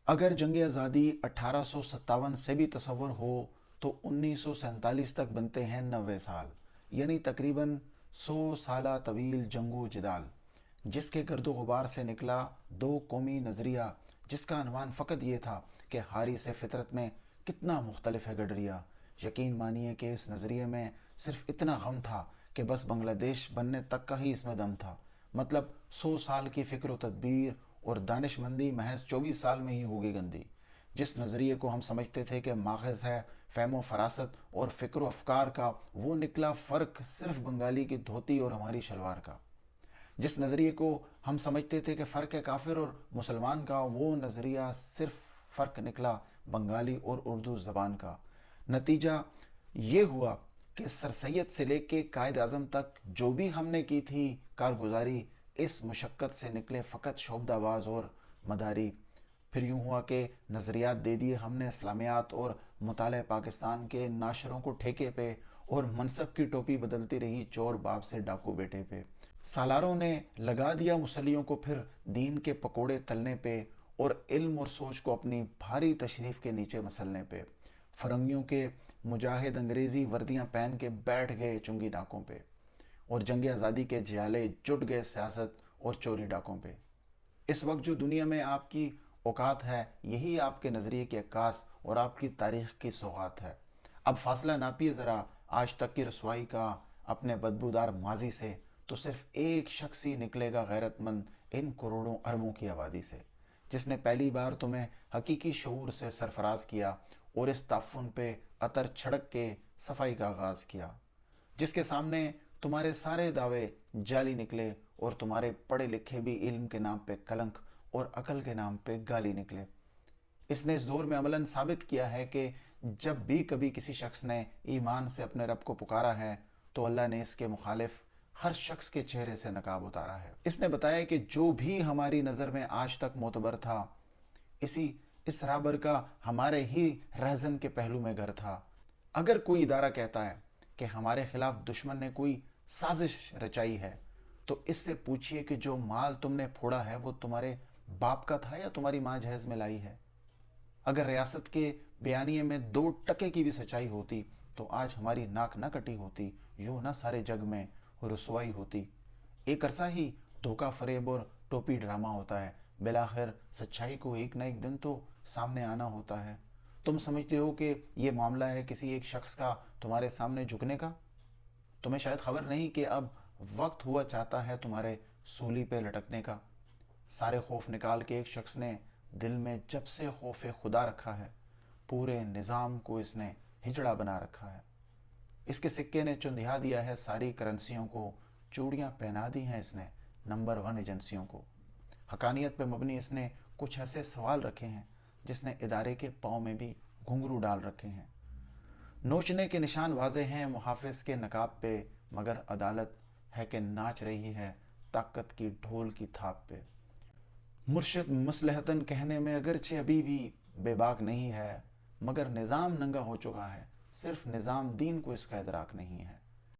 अगर जंग आज़ादी 1857 से भी तस्वर हो तो 1947 तक बनते हैं 90 साल, यानी तकरीबन 100 साला तवील जंगो जिदाल, जिसके गर्दो गुबार से निकला दो कौमी नज़रिया, जिसका अनवान फ़कत ये था कि हारी से फितरत में कितना मुख्तलिफ है गडरिया। यकीन मानिए कि इस नज़रिए में सिर्फ इतना गम था कि बस बांग्लादेश बनने तक का ही इसमें दम था। मतलब 100 साल की फ़िक्र व तदबीर और दानिशमंदी महज 24 साल में ही होगी गंदी। जिस नज़रिए को हम समझते थे कि माखज़ है फ़हम फरासत और फ़िक्र अफ़कार का, वो निकला फ़र्क सिर्फ बंगाली की धोती और हमारी शलवार का। जिस नज़रिए को हम समझते थे कि फ़र्क है काफिर और मुसलमान का, वो नज़रिया सिर्फ फ़र्क निकला बंगाली और उर्दू ज़बान का। नतीजा ये हुआ कि सर सैयद से लेके कायद आज़म तक जो भी हमने की थी कारगुजारी, इस मुशक्क़त से निकले फ़कत शोबदाबाज और मदारी। फिर यूँ हुआ कि नज़रियात दे दिए हमने इस्लामियात और मुताले पाकिस्तान के नाशरों को ठेके पे, और मनसब की टोपी बदलती रही चोर बाप से डाकू बेटे पे। सालारों ने लगा दिया मुसलियों को फिर दीन के पकोड़े तलने पे, और इल्म और सोच को अपनी भारी तशरीफ़ के नीचे मसलने पे। फरंगियों के मुजाहिद अंग्रेज़ी वर्दियाँ पहन के बैठ गए चुंगी नाकों पे, और जंग आज़ादी के जियाले जुट गए सियासत और चोरी डाकों पे। इस वक्त जो दुनिया में आपकी औकात है, यही आपके नज़रिए की अक्कास और आपकी तारीख़ की सौगात है। अब फासला नापिए ज़रा आज तक की रसवाई का अपने बदबूदार माजी से, तो सिर्फ एक शख्स ही निकलेगा गैरतमंद इन करोड़ों अरबों की आबादी से, जिसने पहली बार तुम्हें हकीकी शऊर से सरफराज किया और इस ताफ़ुन पे अतर छड़क के सफाई का आगाज़ किया, जिसके सामने तुम्हारे सारे दावे जाली निकले और तुम्हारे पढ़े लिखे भी इल्म के नाम पे कलंक और अकल के नाम पे गाली निकले। इसने इस दौर में अमलन साबित किया है कि जब भी कभी किसी शख्स ने ईमान से अपने रब को पुकारा है, तो अल्लाह ने इसके मुखालिफ हर शख्स के चेहरे से नकाब उतारा है। इसने बताया कि जो भी हमारी नज़र में आज तक मोतबर था, इस राबर का हमारे ही रहजन के पहलू में घर था। अगर कोई इदारा कहता है कि हमारे खिलाफ दुश्मन ने कोई साजिश रचाई है, तो इससे पूछिए कि जो माल तुमने फोड़ा है वो तुम्हारे बाप का था या तुम्हारी माँ जहेज में लाई है। अगर रियासत के बयानिए में 2 टके की भी सच्चाई होती, तो आज हमारी नाक न कटी होती, यूं ना सारे जग में रुसवाई होती। एक अरसा ही धोखा फरेब और टोपी ड्रामा होता है, बिलाखिर सच्चाई को एक न एक दिन तो सामने आना होता है। तुम समझते हो कि ये मामला है किसी एक शख्स का तुम्हारे सामने झुकने का? तुम्हें शायद खबर नहीं कि अब वक्त हुआ चाहता है तुम्हारे सूली पे लटकने का। सारे खौफ निकाल के एक शख्स ने दिल में जब से खौफ खुदा रखा है, पूरे निज़ाम को इसने हिजड़ा बना रखा है। इसके सिक्के ने चुंधिया दिया है सारी करेंसियों को, चूड़ियाँ पहना दी हैं इसने नंबर 1 एजेंसियों को। हकानियत पे मबनी इसने कुछ ऐसे सवाल रखे हैं जिसने इदारे के पाँव में भी घुंघरू डाल रखे हैं। नोचने के निशान वाजे हैं मुहाफिज के नकाब पे, मगर अदालत है कि नाच रही है ताकत की ढोल की थाप पे। मुर्शिद मसलहतन कहने में अगरचे अभी भी बेबाक नहीं है, मगर निज़ाम नंगा हो चुका है, सिर्फ निज़ाम दीन को इसका इदराक नहीं है।